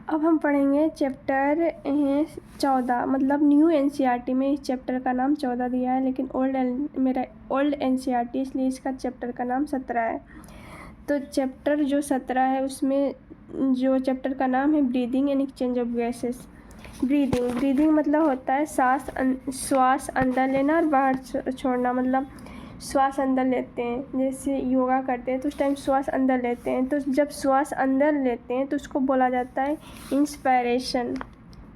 अब हम पढ़ेंगे चैप्टर 14, मतलब न्यू एनसीईआरटी में इस चैप्टर का नाम 14 दिया है, लेकिन मेरा ओल्ड एनसीईआरटी इसलिए इसका चैप्टर का नाम 17 है। तो चैप्टर जो 17 है उसमें जो चैप्टर का नाम है breathing and exchange of gases. Breathing मतलब होता है श्वास अंदर लेना और बाहर छोड़ना। मतलब श्वास अंदर लेते हैं, जैसे योगा करते हैं तो उस टाइम श्वास अंदर लेते हैं, तो जब श्वास अंदर लेते हैं तो उसको बोला जाता है इंस्पायरेशन।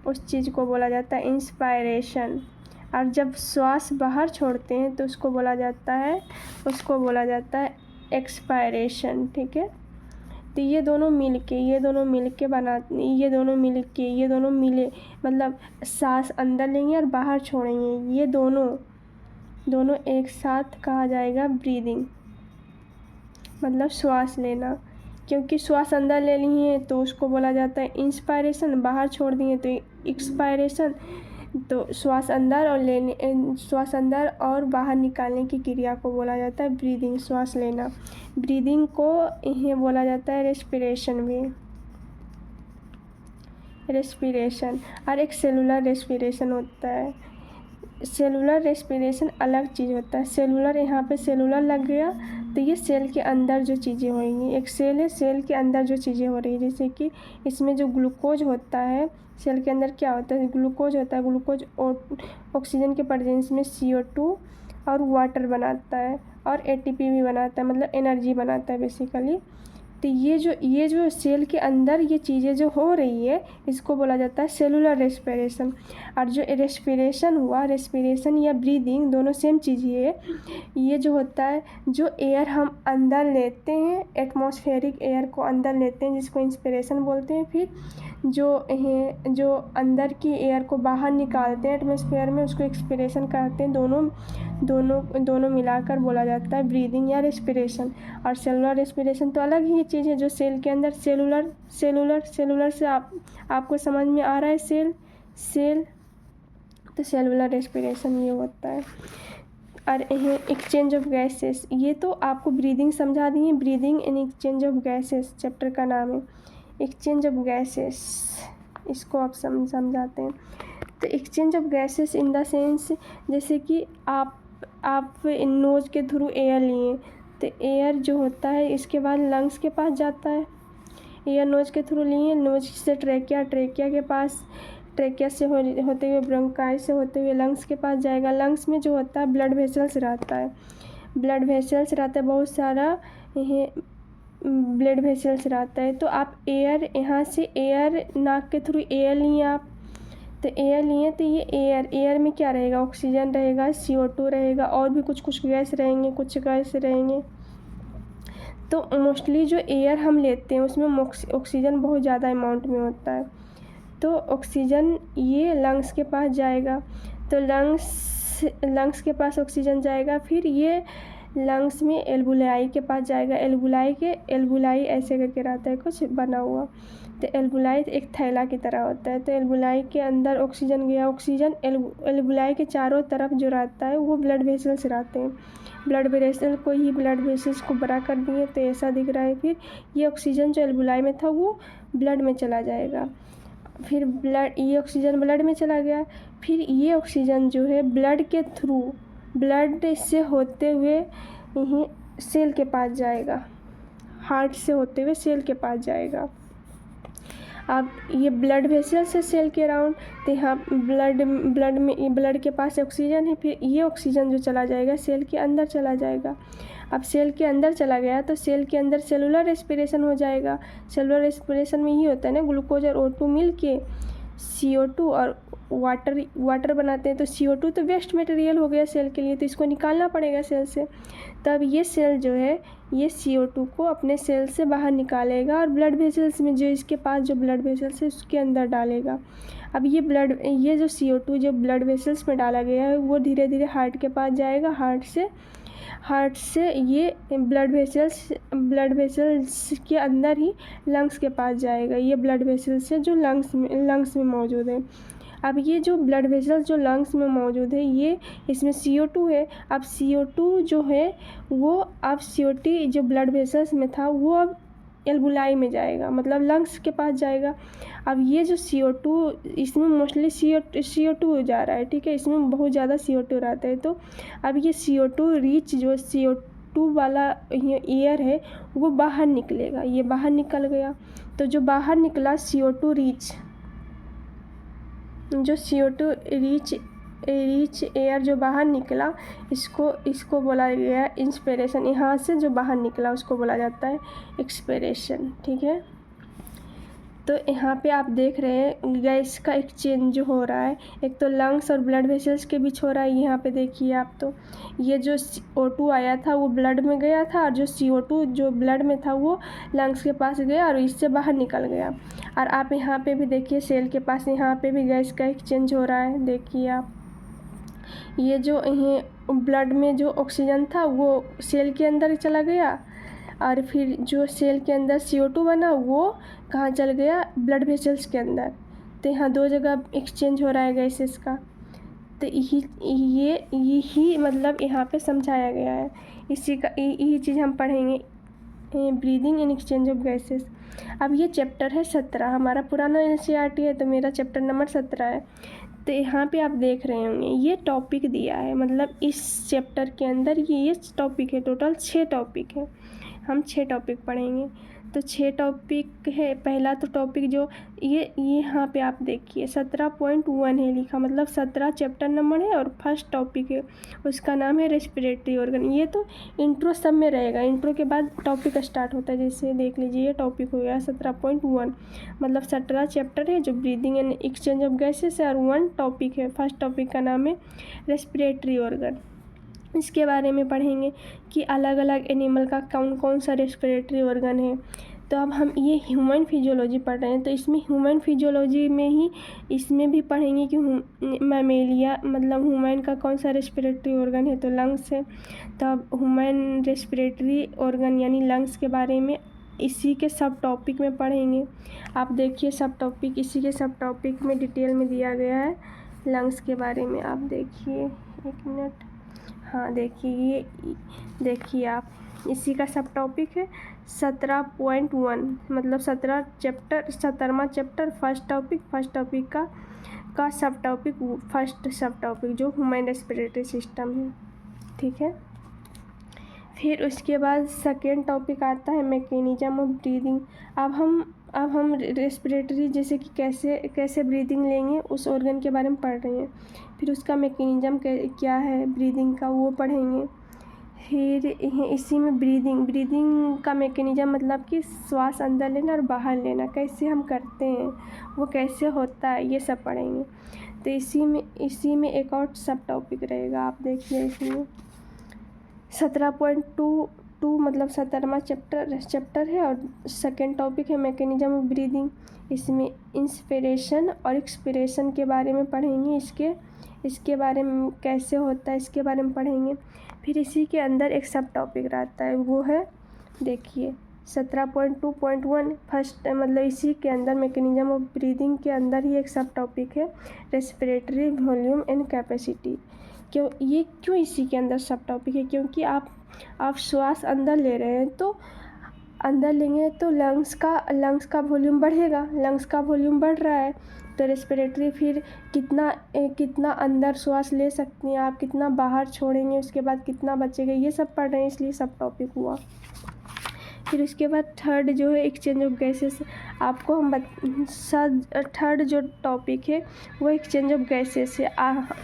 उस चीज़ को बोला जाता है इंस्पायरेशन। और जब श्वास बाहर छोड़ते हैं तो उसको बोला जाता है एक्सपायरेशन। ठीक है, तो ये दोनों मिले मतलब सांस अंदर लेंगे और बाहर छोड़ेंगे, ये दोनों एक साथ कहा जाएगा ब्रीदिंग, मतलब श्वास लेना। क्योंकि श्वास अंदर ले ली है तो उसको बोला जाता है इंस्पायरेशन, बाहर छोड़ दिए तो एक्सपायरेशन। तो श्वास अंदर और बाहर निकालने की क्रिया को बोला जाता है ब्रीदिंग, श्वास लेना। ब्रीदिंग को इन्हें बोला जाता है रेस्पिरेशन। और एक सेलुलर रेस्पिरेशन होता है। सेलुलर रेस्पिरेशन अलग चीज़ होता है। सेलुलर, यहाँ पे सेलुलर लग गया तो ये सेल के अंदर जो चीज़ें होंगी, एक सेल है, सेल के अंदर जो चीज़ें हो रही है, जैसे कि इसमें जो ग्लूकोज होता है, सेल के अंदर क्या होता है, ग्लूकोज होता है। ग्लूकोज ऑक्सीजन के प्रेजेंस में CO2 और वाटर बनाता है और ATP भी बनाता है, मतलब एनर्जी बनाता है बेसिकली। तो ये जो सेल के अंदर ये चीज़ें जो हो रही है इसको बोला जाता है सेलुलर रेस्पिरेशन। और जो रेस्पिरेशन या ब्रीदिंग दोनों सेम चीज़ ही है। ये जो होता है, जो एयर हम अंदर लेते हैं, एटमॉस्फेरिक एयर को अंदर लेते हैं जिसको इंस्पिरेशन बोलते हैं, फिर जो अंदर की एयर को बाहर निकालते हैं एटमॉस्फेयर में, उसको एक्सपिरेशन कहते हैं। दोनों मिलाकर बोला जाता है ब्रीदिंग या रेस्पिरेशन। और सेलुलर रेस्पिरेशन तो अलग ही चीज़ है, जो सेल के अंदर सेलुलर से आपको समझ में आ रहा है सेल, तो सेलुलर रेस्पिरेशन ये होता है। और एक्सचेंज ऑफ गैसेस, ये तो आपको ब्रीदिंग समझा दी है। Breathing and exchange of gases chapter का नाम है। एक्सचेंज ऑफ गैसेस, इसको आप समझाते हैं। तो exchange of gases in the sense, जैसे कि आप नोज़ के थ्रू एयर लिए, तो एयर जो होता है इसके बाद लंग्स के पास जाता है। एयर नोज़ के थ्रू लिए, नोज़ से ट्रेकिया के पास, ट्रेकिया से होते हुए ब्रोंकाई से होते हुए लंग्स के पास जाएगा। लंग्स में जो होता है ब्लड वेसल्स रहता है, बहुत सारा ब्लड वेसल्स रहता है। तो आप यहाँ से एयर नाक के थ्रू एयर लिए आप, तो एयर लिए तो ये एयर में क्या रहेगा, ऑक्सीजन रहेगा, CO2 रहेगा, और भी कुछ गैस रहेंगे। तो मोस्टली जो एयर हम लेते हैं उसमें ऑक्सीजन बहुत ज़्यादा अमाउंट में होता है। तो ऑक्सीजन ये लंग्स के पास जाएगा, तो लंग्स के पास ऑक्सीजन जाएगा, फिर ये लंग्स में एल्वुलाई के पास जाएगा। एल्वुलाई ऐसे करके रहता है कुछ बना हुआ, तो एल्वुलाई एक थैला की तरह होता है। तो एल्वुलाई के अंदर ऑक्सीजन गया, ऑक्सीजन एल्वुलाई के चारों तरफ जो रहता है वो ब्लड वेसल्स रहते हैं। ब्लड वेसल्स को बड़ा कर दिए तो ऐसा दिख रहा है। फिर ये ऑक्सीजन जो एल्वुलाई में था वो ब्लड में चला जाएगा, फिर ये ऑक्सीजन ब्लड में चला गया, फिर ये ऑक्सीजन जो है ब्लड से होते हुए सेल के पास जाएगा, हार्ट से होते हुए सेल के पास जाएगा। अब ये ब्लड वेसल से सेल के अराउंड, तो यहाँ ब्लड के पास ऑक्सीजन है, फिर ये ऑक्सीजन जो चला जाएगा सेल के अंदर चला जाएगा। अब सेल के अंदर चला गया तो सेल के अंदर सेलुलर रेस्पिरेशन हो जाएगा। सेलुलर रेस्पिरेशन में ये होता है ना, ग्लूकोज और O2 मिल के CO2 और वाटर बनाते हैं। तो CO2 तो वेस्ट मटेरियल हो गया सेल के लिए, तो इसको निकालना पड़ेगा सेल से। तब ये सेल जो है ये CO2 को अपने सेल से बाहर निकालेगा और ब्लड वेसल्स में, जो इसके पास जो ब्लड वेसल्स है उसके अंदर डालेगा। अब ये जो CO2 जो ब्लड वेसल्स में डाला गया है वो धीरे धीरे हार्ट के पास जाएगा। हार्ट से ये ब्लड वेसल्स के अंदर ही लंग्स के पास जाएगा। ये ब्लड वेसल्स है जो लंग्स में मौजूद है। अब ये जो ब्लड वेसल्स जो लंग्स में मौजूद है, ये इसमें CO2 है। अब CO2 जो है वो अब CO2 जो ब्लड वेसल्स में था वो अब एल्बुलाई में जाएगा, मतलब लंग्स के पास जाएगा। अब ये जो CO2 इसमें मोस्टली CO2 जा रहा है, ठीक है, इसमें बहुत ज़्यादा CO2 रहता है। तो अब ये CO2 रिच जो CO2 वाला ये एयर है वो बाहर निकलेगा, ये बाहर निकल गया। तो जो बाहर निकला CO2 रिच, जो CO2 रिच एयर जो बाहर निकला, इसको बोला गया इंस्पिरेशन। यहाँ से जो बाहर निकला उसको बोला जाता है एक्सपिरेशन, ठीक है। तो यहाँ पे आप देख रहे हैं गैस का एक्सचेंज जो हो रहा है, एक तो लंग्स और ब्लड वेसल्स के बीच हो रहा है। यहाँ पे देखिए आप, तो ये जो CO2 आया था वो ब्लड में गया था, और जो CO2 जो ब्लड में था वो लंग्स के पास गया और इससे बाहर निकल गया। और आप यहाँ पे भी देखिए सेल के पास, यहाँ पे भी गैस का एक्सचेंज हो रहा है। देखिए आप, ये जो ब्लड में जो ऑक्सीजन था वो सेल के अंदर चला गया, और फिर जो सेल के अंदर CO2 बना वो कहाँ चल गया, ब्लड वेसल्स के अंदर। तो यहाँ दो जगह एक्सचेंज हो रहा है गैसेस का। तो यही मतलब यहाँ पे समझाया गया है। यही चीज़ हम पढ़ेंगे, breathing and exchange of gases. अब ये चैप्टर है 17, हमारा पुराना NCERT है, तो मेरा चैप्टर नंबर 17 है। तो यहाँ पे आप देख रहे होंगे ये टॉपिक दिया है, मतलब इस चैप्टर के अंदर ये टॉपिक है, टोटल 6 टॉपिक है। हम 6 टॉपिक पढ़ेंगे। तो 6 टॉपिक है। पहला तो टॉपिक जो ये यहाँ पे आप देखिए 17.1 है लिखा, मतलब 17 चैप्टर नंबर है और फर्स्ट टॉपिक है, उसका नाम है रेस्पिरेटरी ऑर्गन। ये तो इंट्रो सब में रहेगा, इंट्रो के बाद टॉपिक स्टार्ट होता है। जैसे देख लीजिए ये टॉपिक हो गया 17.1, मतलब 17 चैप्टर है जो breathing and exchange of gases है, और 1 टॉपिक है। फर्स्ट टॉपिक का नाम है रेस्पिरेटरी ऑर्गन। इसके बारे में पढ़ेंगे कि अलग अलग एनिमल का कौन कौन सा रेस्पिरेटरी ऑर्गन है। तो अब हम ये ह्यूमन फिजियोलॉजी पढ़ रहे हैं, तो इसमें ह्यूमन फिजियोलॉजी में ही इसमें भी पढ़ेंगे कि मैमेलिया मतलब ह्यूमन का कौन सा रेस्पिरेटरी ऑर्गन है, तो लंग्स है। तो अब ह्यूमन रेस्पिरेटरी ऑर्गन यानी लंग्स के बारे में इसी के सब टॉपिक में पढ़ेंगे। आप देखिए सब टॉपिक, इसी के सब टॉपिक में डिटेल में दिया गया है लंग्स के बारे में। आप देखिए, एक मिनट, हाँ देखिए, देखिए आप, इसी का सब टॉपिक है 17.1, मतलब 17 चैप्टर, 17वां चैप्टर, फर्स्ट टॉपिक का सब टॉपिक, फर्स्ट सब टॉपिक जो ह्यूमन रेस्पिरेटरी सिस्टम है, ठीक है। फिर उसके बाद सेकेंड टॉपिक आता है मैकेनिज्म ऑफ ब्रीदिंग। अब हम रेस्पिरेटरी जैसे कि कैसे ब्रीदिंग लेंगे उस ऑर्गन के बारे में पढ़ रहे हैं। फिर उसका मैकेनिज्म क्या है ब्रीदिंग का वो पढ़ेंगे। फिर इसी में ब्रीदिंग का मैकेनिज्म मतलब कि श्वास अंदर लेना और बाहर लेना कैसे हम करते हैं, वो कैसे होता है, ये सब पढ़ेंगे। तो इसी में एक और सब टॉपिक रहेगा। आप देखिए इसमें 17.2 मतलब 17वां चैप्टर है और सेकेंड टॉपिक है मैकेनिज्म ऑफ ब्रीदिंग। इसमें इंस्पिरेशन और एक्सपिरेशन के बारे में पढ़ेंगे, इसके बारे में कैसे होता है इसके बारे में पढ़ेंगे। फिर इसी के अंदर एक सब टॉपिक रहता है, वो है देखिए 17.2.1 फर्स्ट, मतलब इसी के अंदर मैकेनिज्म ऑफ ब्रीदिंग के अंदर ही एक सब टॉपिक है रेस्पिरेटरी वॉल्यूम एंड कैपेसिटी। क्यों इसी के अंदर सब टॉपिक है, क्योंकि आप श्वास अंदर ले रहे हैं, तो अंदर लेंगे तो लंग्स का वॉल्यूम बढ़ेगा, लंग्स का वॉल्यूम बढ़ रहा है तो रेस्पिरेटरी फिर कितना अंदर श्वास ले सकती हैं आप, कितना बाहर छोड़ेंगे, उसके बाद कितना बचेगा, ये सब पढ़ रहे हैं, इसलिए सब टॉपिक हुआ। फिर उसके बाद थर्ड जो है एक्सचेंज ऑफ गैसेस, आपको हम थर्ड जो टॉपिक है वो एक्सचेंज ऑफ गैसेस है।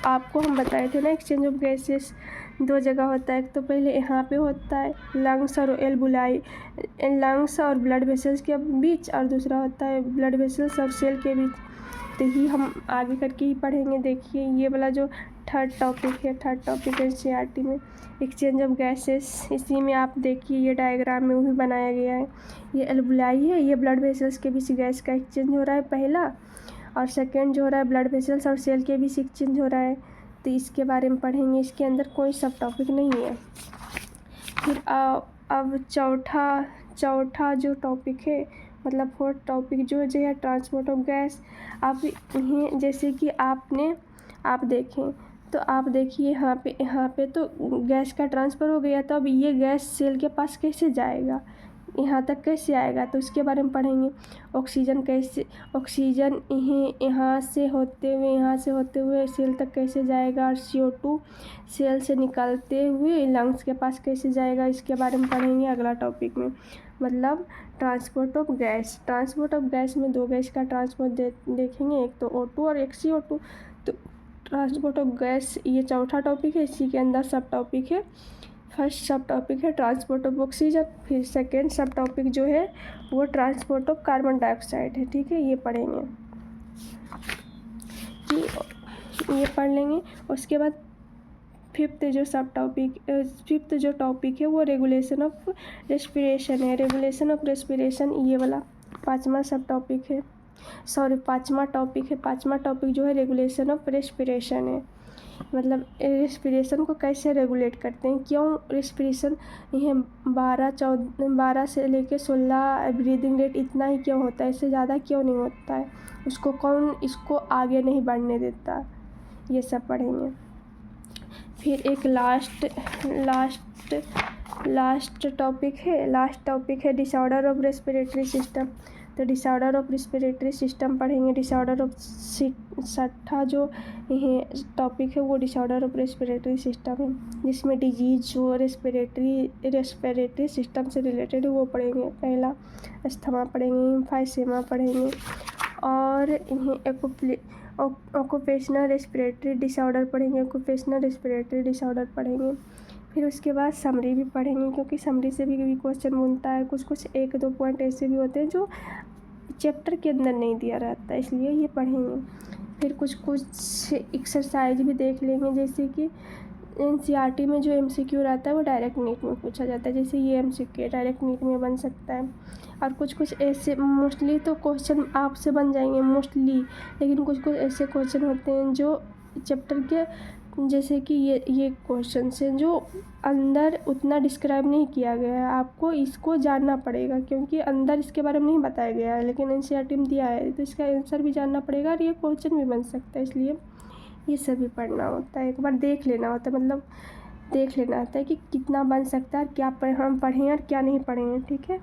आपको हम बताए थे ना एक्सचेंज ऑफ गैसेस 2 जगह होता है, एक तो पहले यहाँ पे होता है लंग्स और एल्बुलाई, लंग्स और ब्लड वेसल्स के बीच, और दूसरा होता है ब्लड वेसल्स और सेल के बीच। तो ही हम आगे करके ही पढ़ेंगे। देखिए ये वाला जो थर्ड टॉपिक है NCERT में एक्सचेंज ऑफ गैसेस, इसी में आप देखिए ये डायग्राम में वही बनाया गया है। ये एल्बुलाई है, ये ब्लड वेसल्स के बीच गैस का एक्सचेंज हो रहा है पहला, और सेकेंड जो हो रहा है ब्लड वेसल्स और सेल के बीच एक्सचेंज हो रहा है। तो इसके बारे में पढ़ेंगे, इसके अंदर कोई सब टॉपिक नहीं है। फिर अब चौथा जो टॉपिक है मतलब फोर्थ टॉपिक जो है ट्रांसपोर्ट ऑफ गैस। आप इन्हें जैसे कि आप देखें तो आप देखिए यहाँ पे तो गैस का ट्रांसफ़र हो गया, तो अब ये गैस सेल के पास कैसे जाएगा, यहाँ तक कैसे आएगा, तो उसके बारे में पढ़ेंगे। ऑक्सीजन कैसे, ऑक्सीजन यहाँ से होते हुए सेल तक कैसे जाएगा, और CO2 सेल से निकलते हुए लंग्स के पास कैसे जाएगा, इसके बारे में पढ़ेंगे अगला टॉपिक में। मतलब transport of gas, transport of gas में दो गैस का ट्रांसपोर्ट देखेंगे, एक तो O2 और एक CO2। तो ट्रांसपोर्ट ऑफ गैस ये चौथा टॉपिक है, इसी के अंदर सब टॉपिक है। फर्स्ट सब टॉपिक है ट्रांसपोर्ट ऑफ ऑक्सीजन, फिर सेकेंड सब टॉपिक जो है वो ट्रांसपोर्ट ऑफ कार्बन डाइऑक्साइड है, ठीक है। ये पढ़ेंगे कि ये पढ़ लेंगे। उसके बाद फिफ्थ जो टॉपिक है वो रेगुलेशन ऑफ रेस्पिरेशन है। रेगुलेशन ऑफ रेस्पिरेशन ये वाला पाँचवा टॉपिक जो है रेगुलेशन ऑफ रेस्पिरेशन है। मतलब रेस्पिरेशन को कैसे रेगुलेट करते हैं, क्यों रेस्पिरेशन ये 12 से लेके 16 ब्रीदिंग रेट इतना ही क्यों होता है, इससे ज़्यादा क्यों नहीं होता है, उसको कौन इसको आगे नहीं बढ़ने देता, ये सब पढ़ेंगे। फिर एक लास्ट टॉपिक है डिसऑर्डर ऑफ रेस्पिरेटरी सिस्टम। तो डिसऑर्डर ऑफ रेस्पिरेटरी सिस्टम पढ़ेंगे। डिसऑर्डर ऑफ छठा जो टॉपिक है वो डिसऑर्डर ऑफ रेस्पिरेटरी सिस्टम है, जिसमें डिजीज जो रेस्पिरेटरी सिस्टम से रिलेटेड है वो पढ़ेंगे। पहला अस्थमा पढ़ेंगे, एम्फाइसेमा पढ़ेंगे, और इन्हें ऑक्यूपेशनल रेस्पिरेटरी डिसऑर्डर पढ़ेंगे। फिर उसके बाद समरी भी पढ़ेंगे, क्योंकि समरी से भी क्वेश्चन बनता है। कुछ 1-2 पॉइंट ऐसे भी होते हैं जो चैप्टर के अंदर नहीं दिया रहता है, इसलिए ये पढ़ेंगे। फिर कुछ एक्सरसाइज भी देख लेंगे, जैसे कि NCERT में जो MCQ रहता है वो डायरेक्ट नीट में पूछा जाता है, जैसे ये MCQ डायरेक्ट नीट में बन सकता है। और कुछ ऐसे मोस्टली तो क्वेश्चन आपसे बन जाएंगे मोस्टली, लेकिन कुछ ऐसे क्वेश्चन होते हैं जो चैप्टर के, जैसे कि ये क्वेश्चन हैं जो अंदर उतना डिस्क्राइब नहीं किया गया है, आपको इसको जानना पड़ेगा, क्योंकि अंदर इसके बारे में नहीं बताया गया है, लेकिन NCERT में दिया है, तो इसका आंसर भी जानना पड़ेगा और ये क्वेश्चन भी बन सकता है, इसलिए ये सभी पढ़ना होता है। एक बार देख लेना होता है, मतलब देख लेना होता है कि कितना बन सकता है, क्या हम पढ़ें और क्या नहीं पढ़ें, ठीक है।